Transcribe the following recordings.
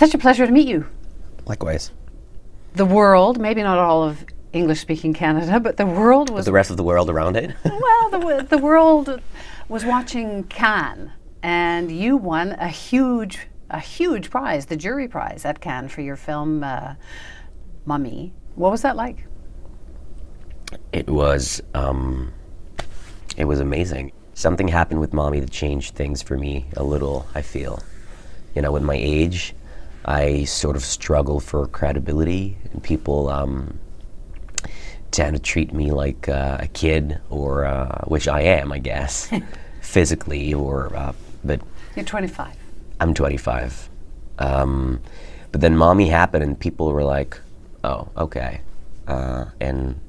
Such a pleasure to meet you. Likewise. The world, maybe not all of English-speaking Canada, but the world was... The rest of the world around it? Well, the world was watching Cannes, and you won a huge prize, the jury prize at Cannes for your film Mummy. What was that like? It was amazing. Something happened with Mommy that changed things for me a little, I feel. You know, with my age, I sort of struggle for credibility, and people tend to treat me like a kid, or which I am, I guess, physically, or but... You're 25. I'm 25. But then Mommy happened, and people were like, "Oh, okay," and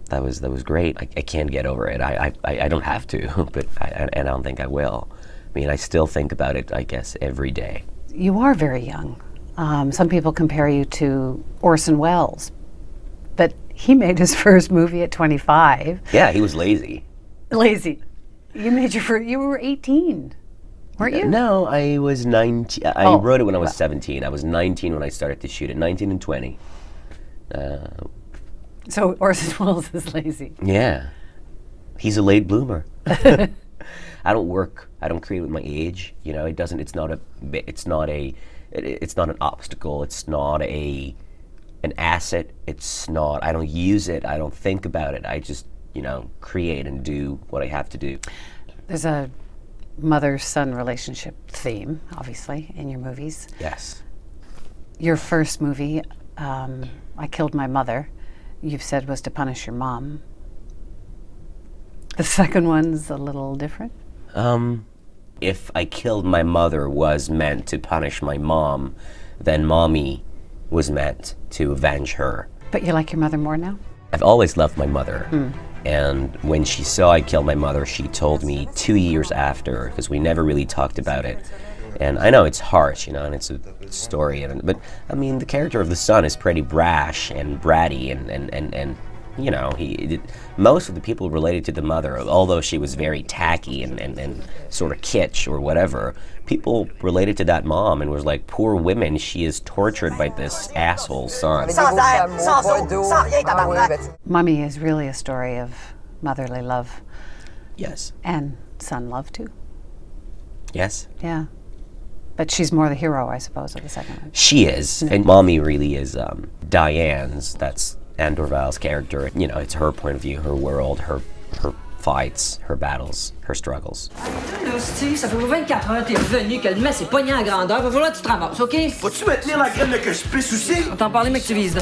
that was great. I can't get over it. I don't have to, but I don't think I will. I mean, I still think about it, I guess, every day. You are very young. Some people compare you to Orson Welles, but he made his first movie at 25. Yeah, he was lazy. Lazy. You made your first, you were 18, weren't you? No, I was 19. I wrote it when I was 17. I was 19 when I started to shoot it, 19 and 20. So Orson Welles is lazy. Yeah. He's a late bloomer. I don't create with my age. You know, it's not an obstacle. It's not an asset. I don't use it. I don't think about it. I just, create and do what I have to do. There's a mother-son relationship theme, obviously, in your movies. Yes. Your first movie, I Killed My Mother, you've said was to punish your mom. The second one's a little different? If I Killed My Mother was meant to punish my mom, then Mommy was meant to avenge her. But you like your mother more now? I've always loved my mother. And when she saw I Killed My Mother, she told me 2 years after, because we never really talked about it. And I know it's harsh, and it's a story, but I mean, the character of the son is pretty brash and bratty, and most of the people related to the mother, although she was very tacky and sort of kitsch or whatever, people related to that mom and was like, poor woman, she is tortured by this asshole son. Mummy is really a story of motherly love. Yes. And son love too. Yes. Yeah. But she's more the hero, I suppose, of the second one. She is. And Mommy really is Diane's, that's Anne Dorval's character. It's her point of view, her world, her fights, her battles, her struggles. Ça fait 24 heures t'es revenu que le mets c'est pogné à grandeur. Va falloir que tu te ramasses, OK? Faut-tu me tenir la graine de que je pisse aussi? On t'en parlait, mais que tu vises.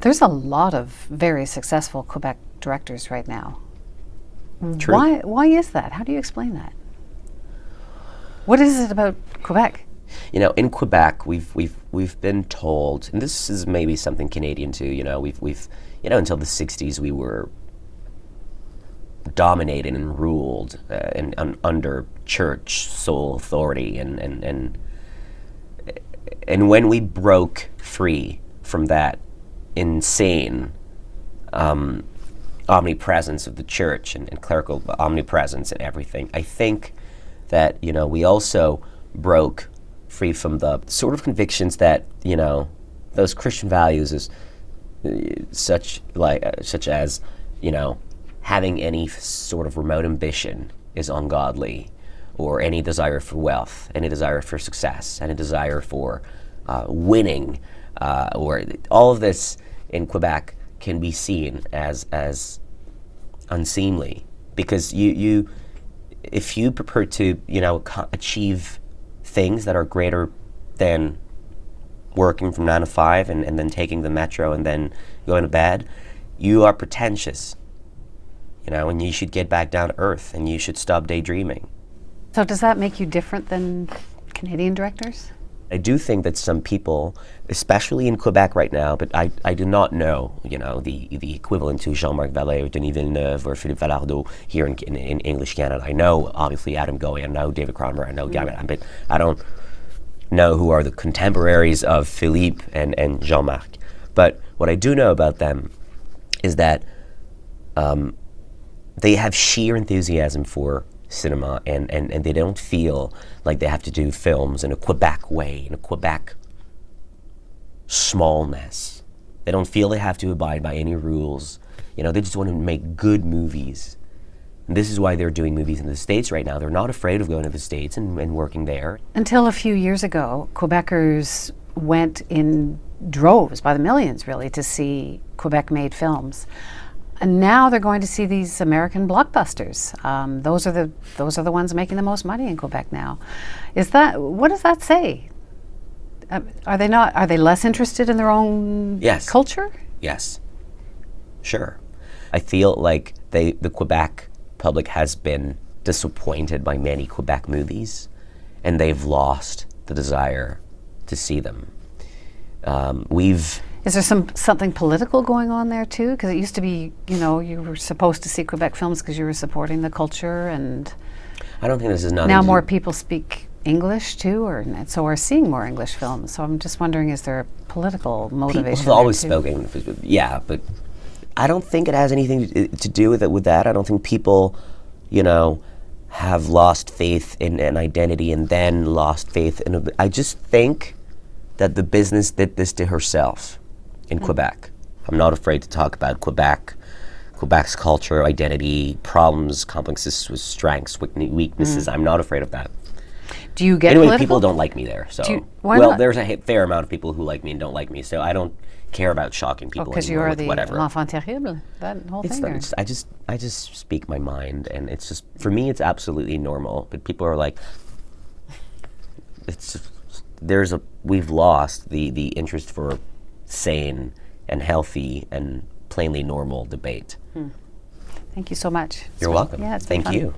There's a lot of very successful Quebec directors right now. True. Why is that? How do you explain that? What is it about Quebec? In Quebec, we've been told, and this is maybe something Canadian too. We've until the '60s we were dominated and ruled under church sole authority, and when we broke free from that insane omnipresence of the church and clerical omnipresence and everything, I think that we also broke free from the sort of convictions that those Christian values is such as having any sort of remote ambition is ungodly, or any desire for wealth, any desire for success, any desire for winning, or all of this in Quebec can be seen as unseemly, because if you prefer to achieve things that are greater than working from 9 to 5 and then taking the metro and then going to bed, you are pretentious, and you should get back down to earth and you should stop daydreaming. So does that make you different than Canadian directors? I do think that some people, especially in Quebec right now, but I do not know, the equivalent to Jean-Marc Vallée or Denis Villeneuve or Philippe Falardeau here in English Canada. I know, obviously, Adam Goey, I know David Cromer, I know Gavin, but I don't know who are the contemporaries of Philippe and Jean-Marc. But what I do know about them is that they have sheer enthusiasm for cinema, and they don't feel like they have to do films in a Quebec way, in a Quebec smallness. They don't feel they have to abide by any rules. You know, they just want to make good movies. And this is why they're doing movies in the States right now. They're not afraid of going to the States and working there. Until a few years ago, Quebecers went in droves, by the millions really, to see Quebec-made films. And now they're going to see these American blockbusters. Those are the ones making the most money in Quebec now. What does that say? Are they less interested in their own Yes. culture? Yes, sure. I feel like the Quebec public has been disappointed by many Quebec movies, and they've lost the desire to see them. Is there something political going on there too? Because it used to be, you know, you were supposed to see Quebec films because you were supporting the culture, and I don't think this is nothing now to more do- people speak English too, and so are seeing more English films. So I'm just wondering, is there a political motivation? People have always there too? spoken, yeah, but I don't think it has anything to do with that. I don't think people, you know, have lost faith in an identity and then lost faith in I just think that the business did this to herself in Quebec. I'm not afraid to talk about Quebec's culture, identity, problems, complexes with strengths, weaknesses. I'm not afraid of that. Do you get Anyway, political? people don't like me there. So, why well, not? there's a fair amount of people who like me and don't like me. So I don't care about shocking people Because you anymore are with the whatever. l'enfant terrible, that whole It's thing. not, or- I just speak my mind, and it's just, for me, it's absolutely normal. But people are like, we've lost the interest for sane and healthy and plainly normal debate. Thank you so much. You're welcome. Yeah, it's been Thank fun. you.